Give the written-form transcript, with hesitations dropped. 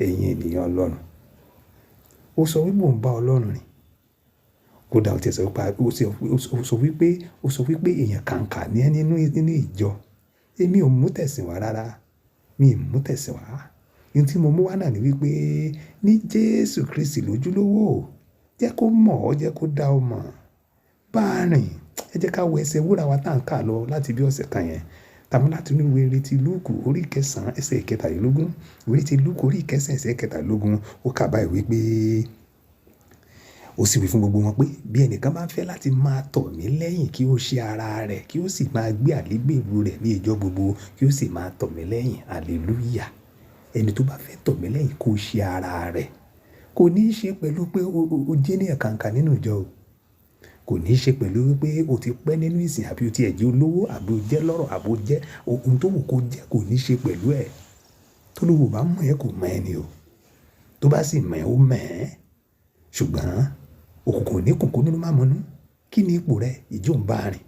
ẹ̀yin ènìyàn Ọlọ́run. Ó sọ wípé òun bá Ọlọ́run rìn. Kódà ó ti sọ wípé èèyàn kàǹkà ní ẹ́ nínú ìjọ. Èmi ò mú tẹ̀sìn wá rárá. Mi ò mú tẹ̀sìn wá. Ohun tí mo mú wá náà ni wípé ní Jésù Kristi lójúlówó. Jẹ́ kó mọ̀ ọ́, jẹ́ kó dá ọ mọ̀. Bá a rìn. Ẹ jẹ́ ká wo ẹsẹ̀ wúrà wa tá ń kà lọ láti bí ọ̀sẹ̀ kan yẹn. Tàbí láti inú ìwé ìrètí Lúùkù orí kẹsàn-án ẹsẹ̀ ìkẹtàlélógún. Ìwé ìrètí Lúùkù orí kẹsàn-án ẹsẹ̀ ìkẹtàlélógún. Ó kà báyìí wípé ó sì wí fún gbogbo wọn pé bí ẹnìkan bá ń fẹ́ láti máa tọ̀ mí lẹ́yìn kí ó ṣe ara rẹ̀ kí ó sì máa gbé àlégbèlú rẹ̀ ní ìjọ gbogbo kí ó sì máa tọ̀ mí lẹ́yìn. Hallelujah. Ẹni tó bá fẹ́ tọ̀ mí lẹ́yìn kó ṣe ara rẹ̀. Kò ní í ṣe pẹ̀lú pé o jẹ́ ènìyàn kàǹkà nínú ìjọ o. Kò ní í ṣe pẹ̀lú wípé o ti pẹ́ nínú ìsìn àbí o ti ẹ̀ jẹ́ olówó àbí o jẹ́ lọ́rọ̀ àbí o jẹ́ ohun tó wù kó jẹ́ kò ní í ṣe pẹ̀lú ẹ̀. Tólúwa bá mọ̀ ẹ́ kò mọ̀ ẹ́ ni o. Tó bá sì mọ̀ ẹ́ ó mọ̀ ẹ́. Ṣùgbọ́n òkùnkùn ní kùnkùn nínú mámọ́nú. Kí ni ipò rẹ̀? Ìjọ ń bá a rìn.